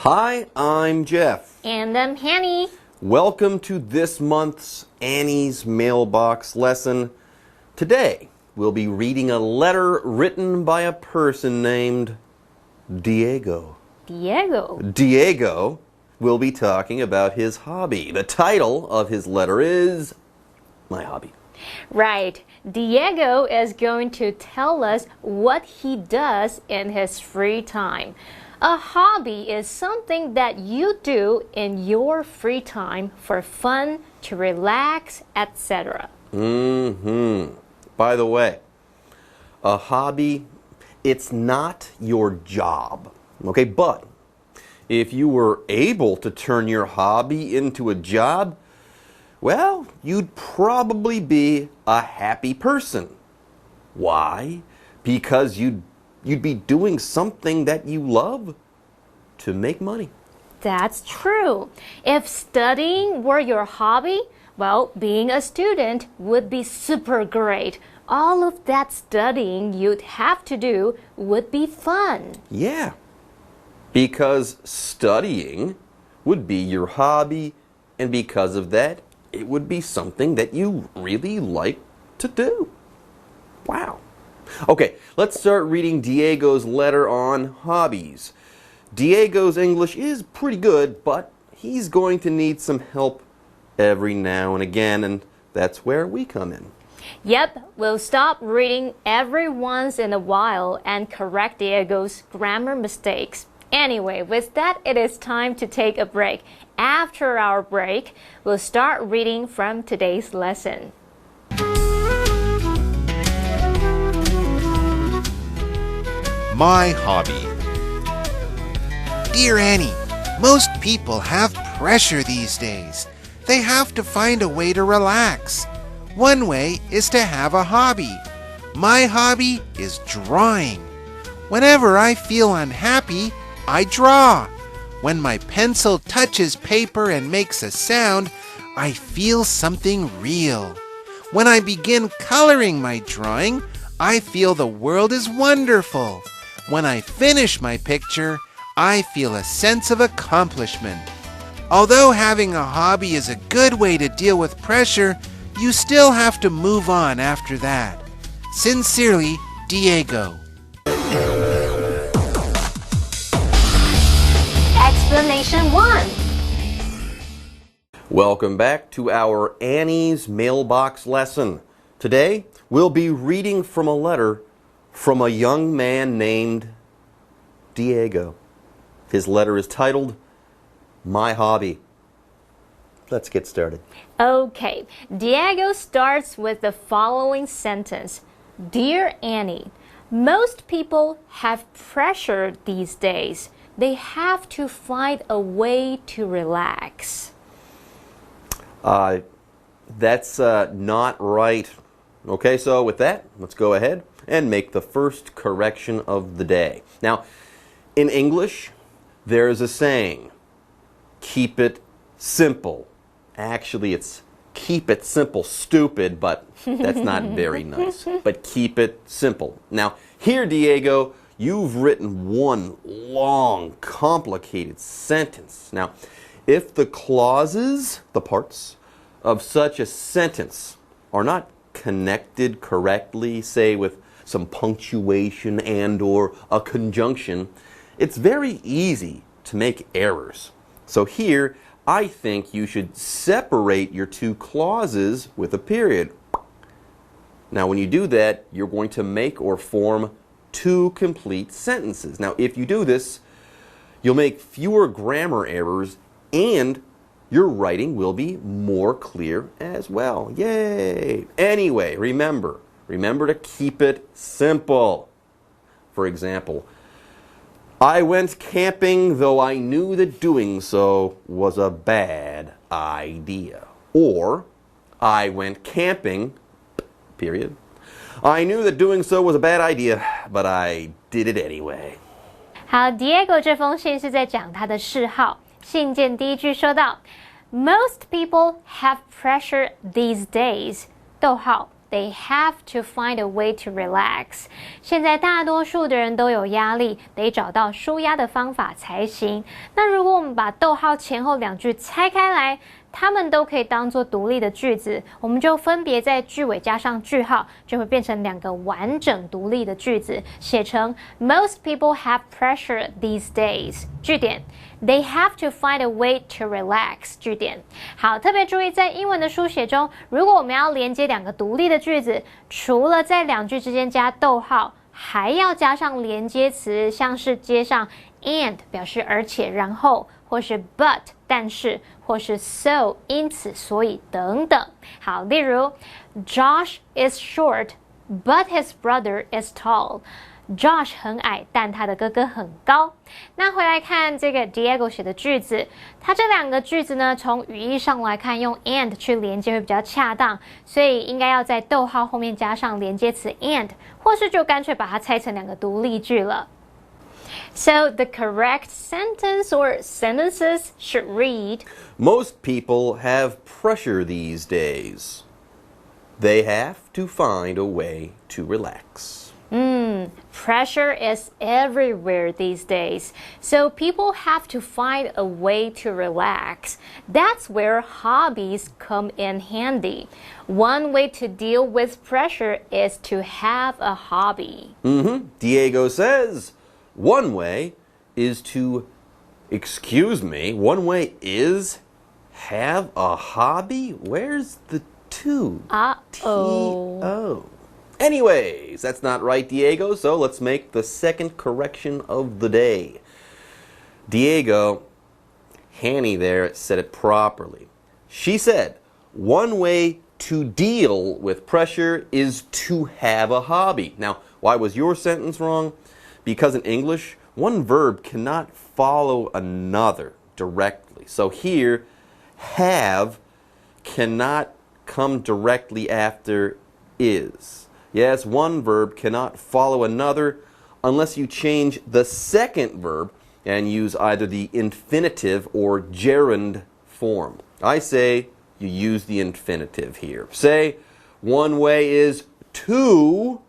Hi, I'm Jeff. And I'm Hanny. Welcome to this month's Annie's Mailbox lesson. Today, we'll be reading a letter written by a person named Diego. Diego will be talking about his hobby. The title of his letter is My Hobby. Right. Diego is going to tell us what he does in his free time. A hobby is something that you do in your free time for fun, to relax, etc. By the way, a hobby, it's not your job. Okay, but if you were able to turn your hobby into a job, well, you'd probably be a happy person. Why? Because you'd be doing something that you love to make money. That's true. If studying were your hobby, well, being a student would be super great. All of that studying you'd have to do would be fun. Yeah, because studying would be your hobby, and because of that, it would be something that you really like to do. Wow. Okay, let's start reading Diego's letter on hobbies. Diego's English is pretty good, but he's going to need some help every now and again, and that's where we come in. Yep, we'll stop reading every once in a while and correct Diego's grammar mistakes. Anyway, with that, it is time to take a break. After our break, we'll start reading from today's lesson. My hobby. Dear Annie, most people have pressure these days. They have to find a way to relax. One way is to have a hobby. My hobby is drawing. Whenever I feel unhappy, I draw. When my pencil touches paper and makes a sound, I feel something real. When I begin coloring my drawing, I feel the world is wonderful. When I finish my picture, I feel a sense of accomplishment. Although having a hobby is a good way to deal with pressure, you still have to move on after that. Sincerely, Diego. Explanation 1. Welcome back to our Annie's Mailbox lesson. Today, we'll be reading from a letter from a young man named Diego. His letter is titled, My Hobby. Let's get started. Okay, Diego starts with the following sentence. Dear Annie, most people have pressure these days. They have to find a way to relax. That's not right. Okay, so with that, let's go ahead and make the first correction of the day. Now, in English, there's a saying, keep it simple. Actually, it's keep it simple, stupid, but that's not very nice. But keep it simple. Now, here, Diego, you've written one long, complicated sentence. Now, if the clauses, the parts of such a sentence are not connected correctly, say with some punctuation and or a conjunction, it's very easy to make errors. So here, I think you should separate your two clauses with a period. Now, when you do that, you're going to make or form two complete sentences. Now, if you do this, you'll make fewer grammar errors and your writing will be more clear as well. Yay! Anyway, remember to keep it simple. For example, I went camping though I knew that doing so was a bad idea. Or, I went camping, period. I knew that doing so was a bad idea, but I did it anyway. 好 ，Diego 这封信是在讲他的嗜好。信件第一句说到 ，Most people have pressure these days. 逗号 they have to find a way to relax. 现在大多数的人都有压力，得找到抒压的方法才行。那如果我们把逗号前后两句拆开来，它们都可以当作独立的句子，我们就分别在句尾加上句号，就会变成两个完整独立的句子，写成 Most people have pressure these days. 句点 They have to find a way to relax. 句点。好，特别注意在英文的书写中，如果我们要连接两个独立的句子，除了在两句之间加逗号，还要加上连接词，像是接上 and 表示而且然后，或是 but 但是，或是 so 因此所以等等。好，例如 Josh is short, but his brother is tall. Josh 很矮，但他的哥哥很高。那回来看这个 Diego 写的句子，他这两个句子呢，从语义上来看，用 and 去连接会比较恰当，所以应该要在逗号后面加上连接词 and， 或是就干脆把它拆成两个独立句了。So the correct sentence or sentences should read, Most people have pressure these days. They have to find a way to relax. Pressure is everywhere these days, so people have to find a way to relax. That's where hobbies come in handy. One way to deal with pressure is to have a hobby. Diego says, one way is to, excuse me, one way is have a hobby? Where's the to? Uh-oh. T-O. Anyways, that's not right, Diego, so let's make the second correction of the day. Diego, Hanny there said it properly. She said, one way to deal with pressure is to have a hobby. Now, why was your sentence wrong? Because in English, one verb cannot follow another directly. So here, have cannot come directly after is. Yes, one verb cannot follow another unless you change the second verb and use either the infinitive or gerund form. I say you use the infinitive here. Say, one way is to,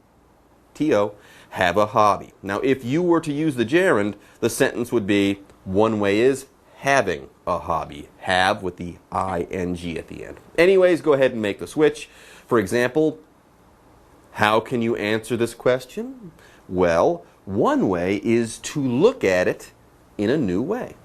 T-O, have a hobby. Now, if you were to use the gerund, the sentence would be, one way is having a hobby. Have with the ing at the end. Anyways, go ahead and make the switch. For example, how can you answer this question? Well, one way is to look at it in a new way.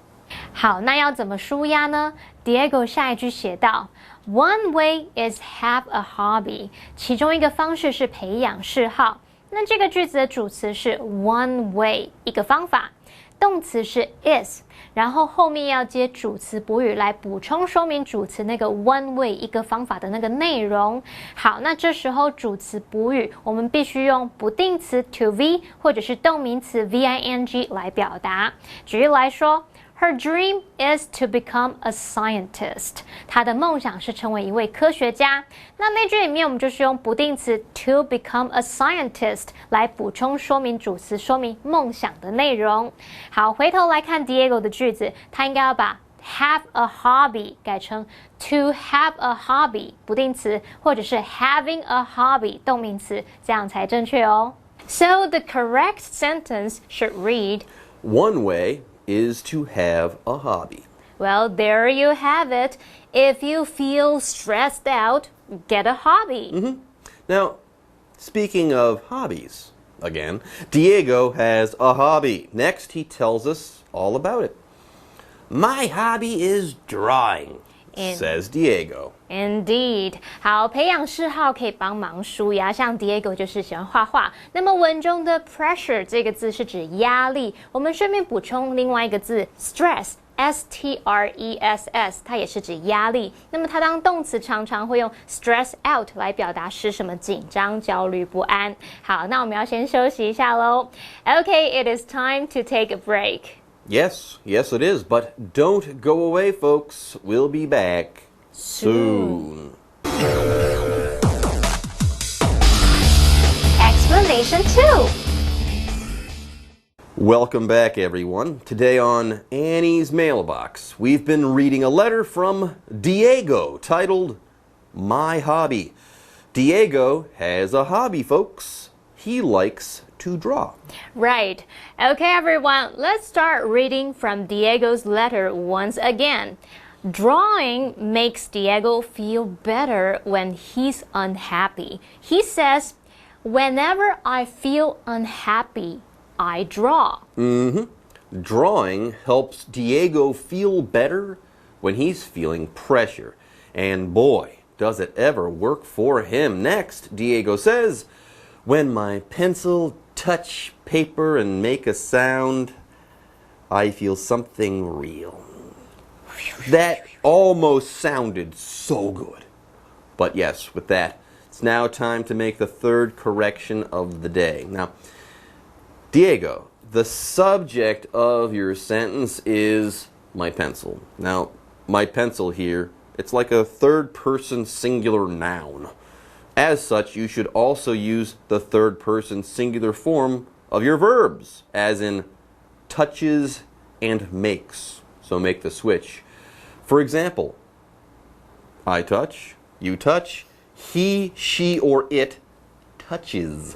好，那要怎么抒压呢？ Diego 下一句写道 One way is have a hobby. 其中一个方式是培养嗜好。那这个句子的主词是 one way， 一个方法。动词是 is， 然后后面要接主词补语来补充说明主词那个 one way 一个方法的那个内容。好，那这时候主词补语我们必须用不定词 to be 或者是动名词 VING 来表达。举例来说Her dream is to become a scientist. 她的梦想是成为一位科学家。那句里面我们就是用不定词 to become a scientist 来补充说明主词，说明梦想的内容。好，回头来看 Diego 的句子，他应该要把 have a hobby 改成 to have a hobby 不定词，或者是 having a hobby 动名词，这样才正确哦。So the correct sentence should read, One way is to have a hobby. Well, there you have it. If you feel stressed out, get a hobby. Now, speaking of hobbies, again, Diego has a hobby. Next, he tells us all about it. My hobby is drawing, says Diego. Indeed. 好，培养嗜好可以帮忙舒压，像 Diego 就是喜欢画画。那么文中的 pressure 这个字是指压力，我们顺便补充另外一个字 stress。stress 它也是指压力，那么它当动词常常会用 stress out 来表达使什么紧张、焦虑、不安。好，那我们要先休息一下咯。Okay, it is time to take a break. Yes, it is, but don't go away, folks. We'll be back soon. Explanation 2. Welcome back, everyone. Today on Annie's Mailbox, we've been reading a letter from Diego titled My Hobby. Diego has a hobby, folks. He likes to draw. Right. Okay, everyone, let's start reading from Diego's letter once again. Drawing makes Diego feel better when he's unhappy. He says, whenever I feel unhappy, I draw. Drawing helps Diego feel better when he's feeling pressure. And boy, does it ever work for him. Next, Diego says, when my pencil touch paper and make a sound, I feel something real. That almost sounded so good. But yes, with that, it's now time to make the third correction of the day. Now, Diego, the subject of your sentence is my pencil. Now, my pencil here, it's like a third-person singular noun. As such, you should also use the third-person singular form of your verbs, as in touches and makes. So make the switch. For example, I touch, you touch, he, she, or it touches.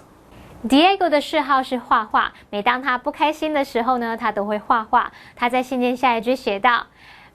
Diego 的嗜好是画画，每当他不开心的时候呢，他都会画画。他在信件下一句写道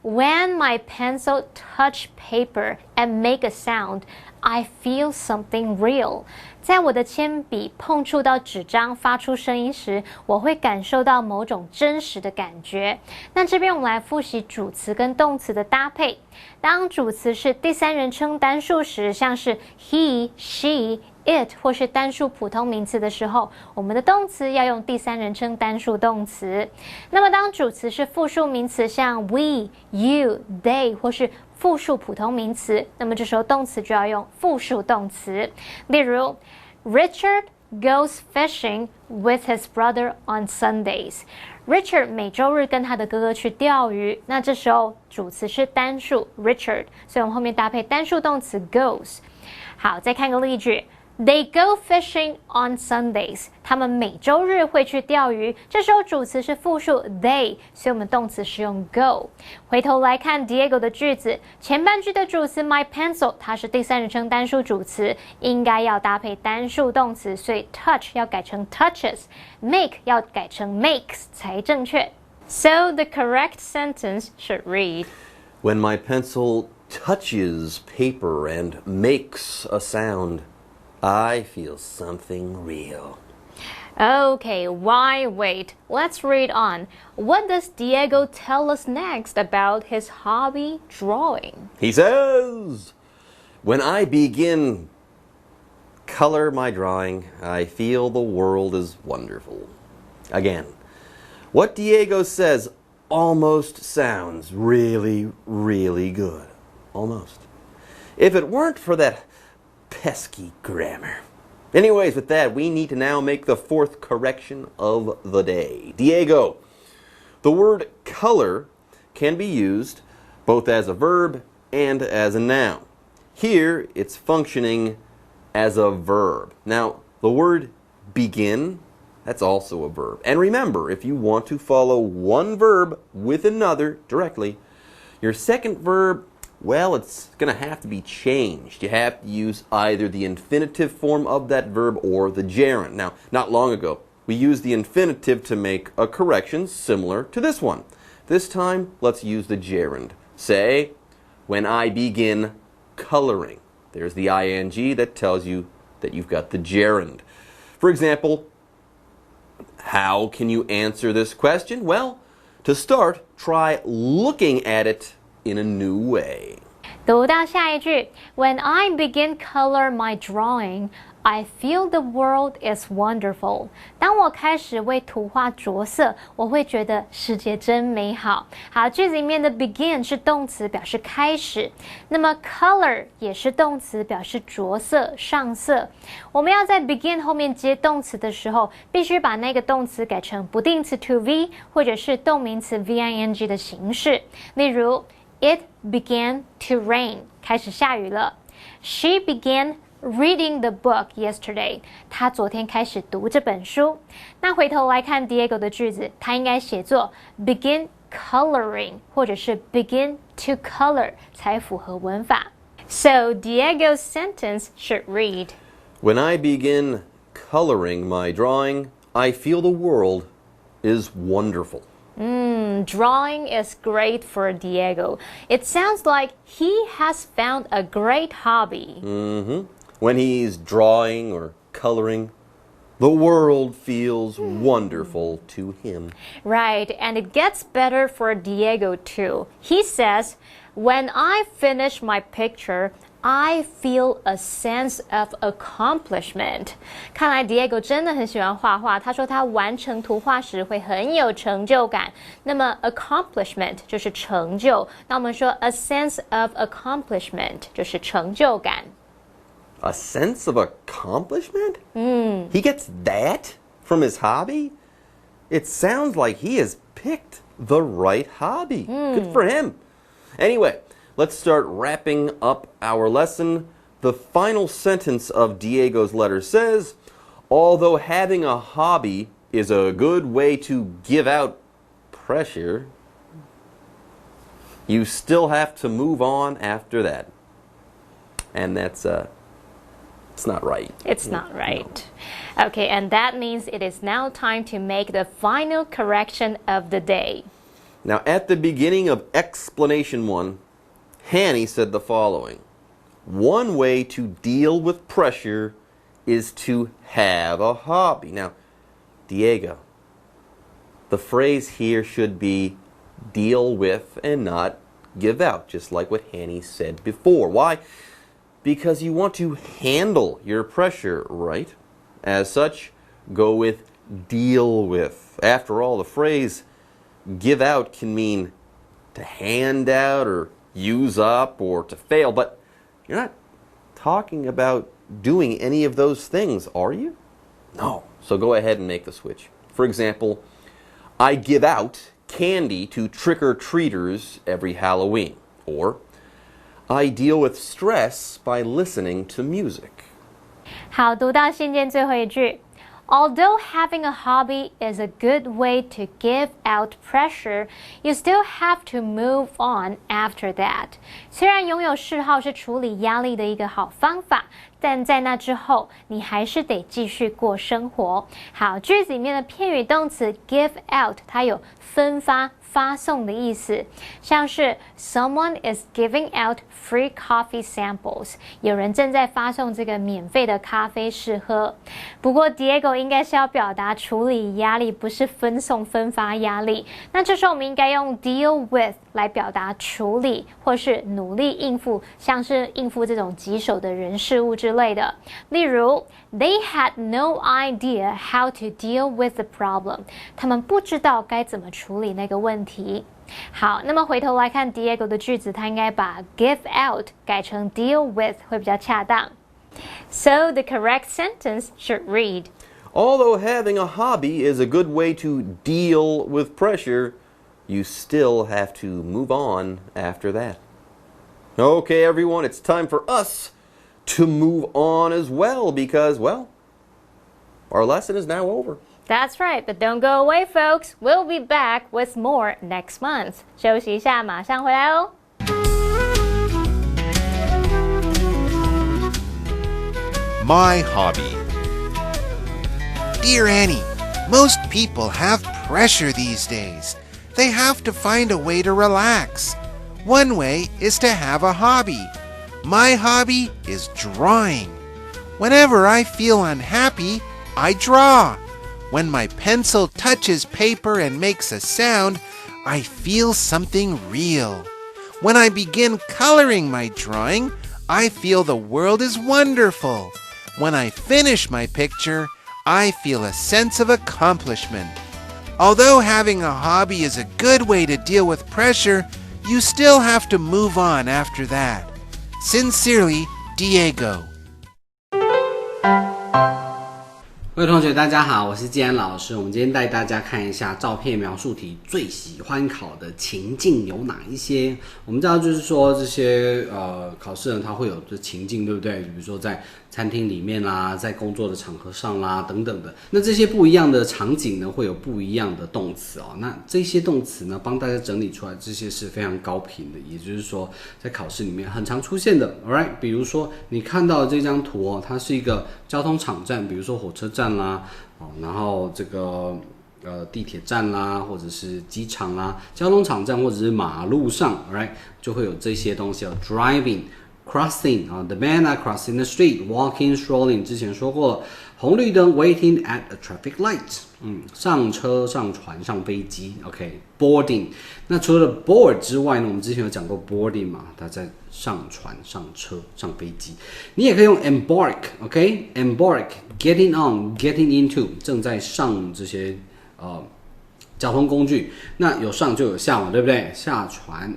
When my pencil touch paper and make a sound, I feel something real. 在我的铅笔碰触到纸张发出声音时，我会感受到某种真实的感觉。那这边我们来复习主词跟动词的搭配。当主词是第三人称单数时，像是 he、she、it 或是单数普通名词的时候，我们的动词要用第三人称单数动词。那么当主词是复数名词，像 we、you、they 或是复数普通名词，那么这时候动词就要用复数动词。例如 Richard goes fishing with his brother on Sundays. Richard 每周日跟他的哥哥去钓鱼，那这时候主词是单数 Richard， 所以我们后面搭配单数动词 goes。好，再看个例句。They go fishing on Sundays. 他们每周日会去钓鱼。这时候主词是复数 they， 所以我们动词是用 go。回头来看 Diego 的句子，前半句的主词 my pencil， 它是第三人称单数主词，应该要搭配单数动词，所以 touch 要改成 touches，make 要改成 makes 才正确。So the correct sentence should read, When my pencil touches paper and makes a sound, I feel something real. Okay, why wait? Let's read on. What does Diego tell us next about his hobby, drawing? He says, when I begin color my drawing, I feel the world is wonderful. Again, what Diego says almost sounds really, really good. Almost. If it weren't for that pesky grammar. Anyways, with that, we need to now make the fourth correction of the day. Diego, the word color can be used both as a verb and as a noun. Here, it's functioning as a verb. Now, the word begin, that's also a verb. And remember, if you want to follow one verb with another directly, your second verb, well, it's going to have to be changed. You have to use either the infinitive form of that verb or the gerund. Now, not long ago, we used the infinitive to make a correction similar to this one. This time, let's use the gerund. Say, when I begin coloring. There's the ing that tells you that you've got the gerund. For example, how can you answer this question? Well, to start, try looking at it in a new way. 读到下一句 When I begin color my drawing, I feel the world is wonderful. 当我开始为图画着色，我会觉得世界真美好。好，句子里面的 begin 是动词，表示开始。那么 color 也是动词，表示着色、上色。我们要在 begin 后面接动词的时候，必须把那个动词改成不定词 to be， 或者是动名词 VING 的形式。例如It began to rain. 开始下雨了。She began reading the book yesterday. 她昨天开始读这本书。那回头来看 Diego 的句子，他应该写作 begin coloring 或者是 begin to color 才符合文法。So Diego's sentence should read, When I begin coloring my drawing, I feel the world is wonderful. Drawing is great for Diego. It sounds like he has found a great hobby. When he's drawing or coloring, the world feels wonderful to him. Right, and it gets better for Diego too. He says, when I finish my picture, I feel a sense of accomplishment. 看来 Diego 真的很喜欢画画，他说他完成图画时会很有成就感。那么 accomplishment 就是成就，那我们说 a sense of accomplishment 就是成就感。A sense of accomplishment? He gets that from his hobby? It sounds like he has picked the right hobby. Good for him. Anyway, let's start wrapping up our lesson. The final sentence of Diego's letter says, although having a hobby is a good way to give out pressure, you still have to move on after that. And that's it's not right. It's not right. Okay, and that means it is now time to make the final correction of the day. Now, at the beginning of explanation 1, Hanny said the following. One way to deal with pressure is to have a hobby. Now, Diego, the phrase here should be deal with and not give out, just like what Hanny said before. Why? Because you want to handle your pressure, right? As such, go with deal with. After all, the phrase give out can mean to hand out or use up or to fail, but you're not talking about doing any of those things, are you? No. So go ahead and make the switch. For example, I give out candy to trick-or-treaters every Halloween. Or, I deal with stress by listening to music. 好，读到信件最后一句。Although having a hobby is a good way to give out pressure, you still have to move on after that. 虽然拥有嗜好是处理压力的一个好方法，但在那之后，你还是得继续过生活。好，句子里面的片语动词 give out， 它有分发、发送的意思，像是 Someone is giving out free coffee samples， 有人正在发送这个免费的咖啡试喝。不过 Diego 应该是要表达处理压力，不是分发压力。那这时候我们应该用 deal with 来表达处理，或是努力应付，像是应付这种棘手的人事物之类的。例如 They had no idea how to deal with the problem， 他们不知道该怎么处理那个问题。好，那么回头来看 Diego 的句子，他应该把 give out 改成 deal with 会比较恰当。So the correct sentence should read, Although having a hobby is a good way to deal with pressure, you still have to move on after that. Okay, everyone, it's time for us to move on as well because, well, our lesson is now over. That's right, but don't go away, folks. We'll be back with more next month. 休息一下，马上回来哦。My hobby. Dear Annie, most people have pressure these days. They have to find a way to relax. One way is to have a hobby. My hobby is drawing. Whenever I feel unhappy, I draw. When my pencil touches paper and makes a sound, I feel something real. When I begin coloring my drawing, I feel the world is wonderful. When I finish my picture, I feel a sense of accomplishment. Although having a hobby is a good way to deal with pressure, you still have to move on after that. Sincerely, Diego. 各位同学，大家好，我是建安老师。我们今天带大家看一下照片描述题最喜欢考的情境有哪一些。我们知道，就是说这些考试呢，它会有这情境，对不对？比如说在餐厅里面啦，在工作的场合上啦，等等的。那这些不一样的场景呢，会有不一样的动词哦。那这些动词呢，帮大家整理出来，这些是非常高频的，也就是说，在考试里面很常出现的。All right， 比如说你看到这张图哦，它是一个交通场站，比如说火车站啦，然后这个地铁站啦，或者是机场啦，交通场站或者是马路上 ，right 就会有这些东西哦 ，driving、crossing 啊 ，the men are crossing the street，walking、strolling 之前说过了，红绿灯 waiting at a traffic light， 上车、上船、上飞机 ，OK，boarding。那除了 board 之外呢，我们之前有讲过 boarding 嘛，它在上船、上车、上飞机。你也可以用 embark，OK，embark、getting on、getting into， 正在上这些交通工具。那有上就有下嘛，对不对？下船、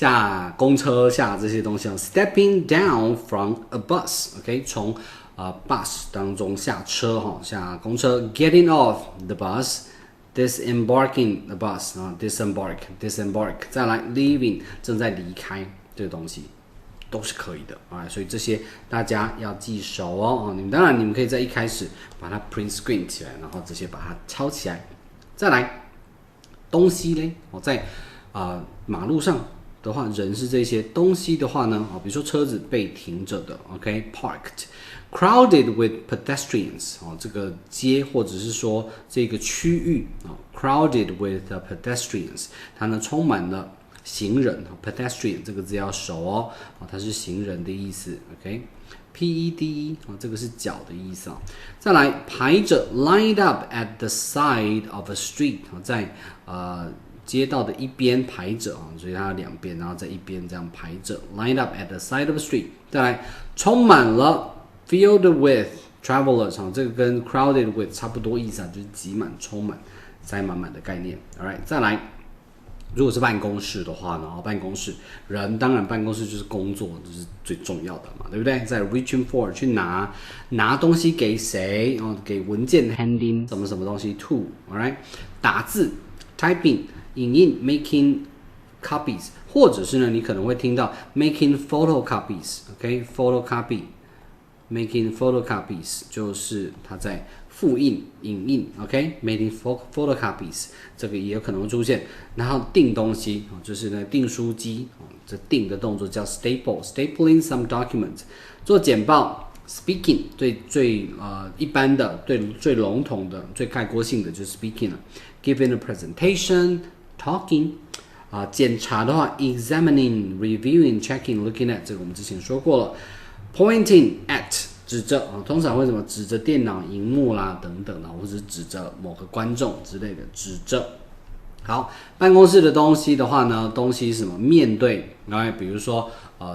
下公车、下这些东西。Stepping down from a bus，OK， 从bus 当中下车哈，下公车。Getting off the bus。Disembarking the bus 啊 ，disembark， 再来 leaving 正在离开这个东西都是可以的啊，所以这些大家要记熟哦。当然你们可以在一开始把它 print screen 起来，然后这些把它抄起来。再来东西嘞，在马路上的话，人是这些东西的话呢，比如说车子被停着的 ，OK，parked。Crowded with pedestrians 这个街或者是说这个区域crowded with pedestrians， 它呢充满了行人 pedestrian 这个字要熟哦，它是行人的意思 ，OK，PEDE 这个是脚的意思啊。再来排着 lined up at the side of a street 在街道的一边排着所以它两边，然后在一边这样排着 lined up at the side of a street。再来充满了。Filled with travelers 这个跟 crowded with 差不多意思就是挤满、充满、塞满满的概念。Alright， 再来，如果是办公室的话呢，办公室人当然办公室就是工作，这是最重要的嘛，对不对？在 reaching for 去拿东西给谁？给文件 handing 什么什么东西 to。Alright， 打字 typing 影印 making copies， 或者是呢你可能会听到 making photocopies。OK，photocopy。Making photocopies 就是它在复印、影印 ，OK，making photocopies 这个也有可能会出现。然后订东西就是呢订书机这订的动作叫 stapling some documents。做简报 speaking 最一般的、最笼统的、最概括性的就是 speaking 了。Giving a presentation talking。检查的话 examining、reviewing、checking、looking at 这个我们之前说过了。Pointing at 指着通常会什么指着电脑荧幕啦等等或者指着某个观众之类的指着。好，办公室的东西的话呢，东西是什么面对，比如说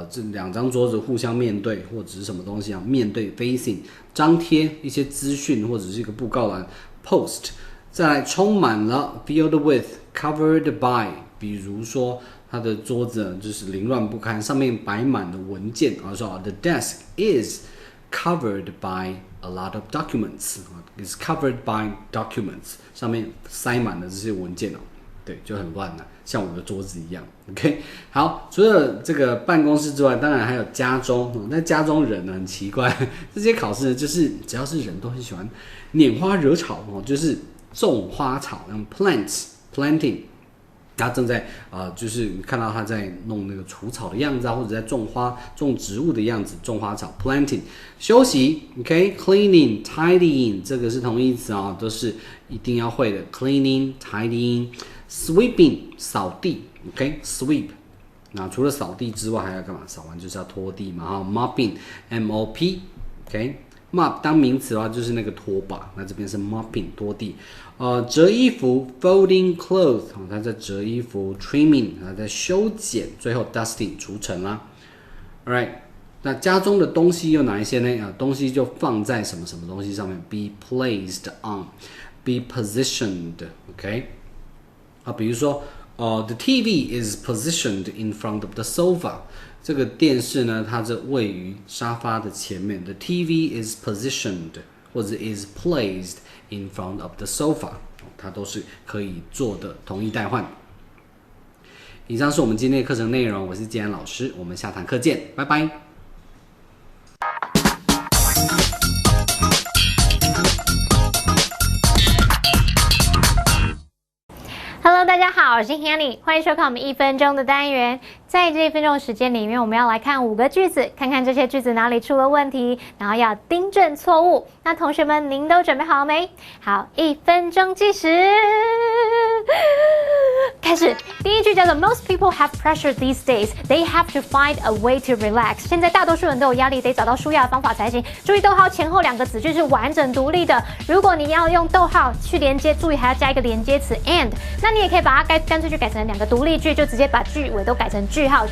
这两张桌子互相面对，或者是什么东西面对 facing， 张贴一些资讯或者是一个布告栏 post。再来充满了 filled with、covered by， 比如说。他的桌子就是凌乱不堪，上面摆满了文件。说 the desk is covered by a lot of documents， is covered by documents， 上面塞满了这些文件对，就很乱了，像我的桌子一样。OK， 好，除了这个办公室之外，当然还有家中。那家中人呢很奇怪，这些考试就是只要是人都很喜欢拈花惹草就是种花草，用 planting。他正在就是你看到他在弄那个除草的样子或者在种植物的样子，种花草 planting。休息 ，OK，cleaning、tidying 这个是同义词都是一定要会的 ，cleaning、tidying、sweeping 扫地 ，OK，sweep。那除了扫地之外还要干嘛？扫完就是要拖地嘛，mopping，M-O-P，OK。mop 当名词的话就是那个拖把，那这边是 mopping 拖地。折衣服 folding clothes， 它在折衣服 trimming， 它在修剪，最后 dusting 除尘啦。Alright， 那家中的东西有哪一些呢？东西就放在什么什么东西上面 ，be placed on，be positioned，OK，比如说 The TV is positioned in front of the sofa. 这个电视呢，它是位于沙发的前面。The TV is positioned 或者 is placed in front of the sofa. 它都是可以做的同义代换。以上是我们今天的课程内容，我是建安老师，我们下堂课见，拜拜。Hello， 大家好，我是 Hanny， 欢迎收看我们1分钟的单元。在这1分钟的时间里面，我们要来看5个句子，看看这些句子哪里出了问题，然后要订正错误。那同学们，您都准备好了没？好，1分钟计时，开始。第一句叫做 Most people have pressure these days. They have to find a way to relax. 现在大多数人都有压力，得找到抒压的方法才行。注意逗号前后2个子句是完整独立的。如果你要用逗号去连接，注意还要加一个连接词 and。那你也可以把它干脆就改成2个独立句，就直接把句尾都改成句号。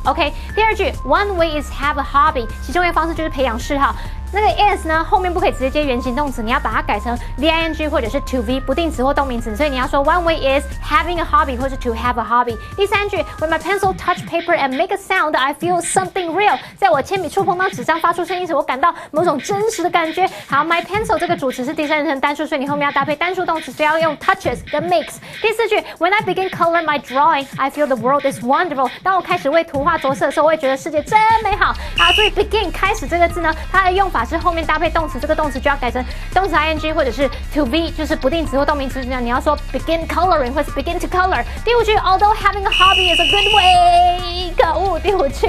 OK。第二句 One way is have a hobby. 其中一个方式就是培养嗜好。那个 is 呢，后面不可以直接接原形动词，你要把它改成 VING 或者是 to V 不定词或动名词，所以你要说 One way is having a hobby 或是 to have a hobby。第三句 When my pencil touch paper and make a sound, I feel something real。在我铅笔触碰到纸张发出声音时，我感到某种真实的感觉。好 ，my pencil 这个主词是第3人称单数，所以你后面要搭配单数动词，所以要用 touches 跟 makes。第4句 When I begin color my drawing, I feel the world is wonderful。当我开始为图画着色的时候，我会觉得世界真美好。好，注意 begin 开始这个字呢，它的用法是后面搭配动词，这个动词就要改成动词 ing 或者是 to be， 就是不定词或动名词。你要说 begin coloring 或是 begin to color。第5句 Although having a hobby is a good way， 可恶，第5句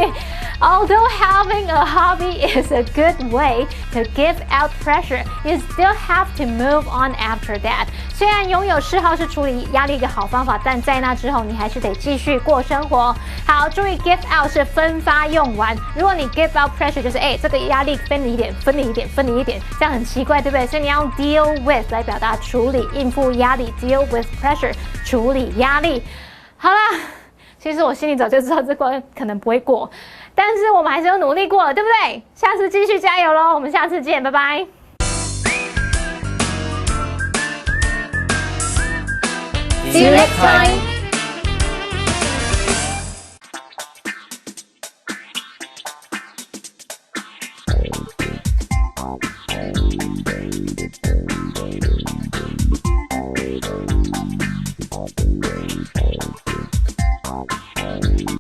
Although having a hobby is a good way to give out pressure, you still have to move on after that。虽然拥有嗜好是处理压力一个好方法，但在那之后你还是得继续过生活。好，注意 give out 是分发用完，如果你 give out pressure 就是这个压力分你一点，分你一点，分你一点，这样很奇怪，对不对？所以你要用 deal with 来表达处理、应付压力 ，deal with pressure 处理压力。好啦，其实我心里早就知道这关可能不会过，但是我们还是有努力过了，对不对？下次继续加油咯，我们下次见，拜拜。See you next time.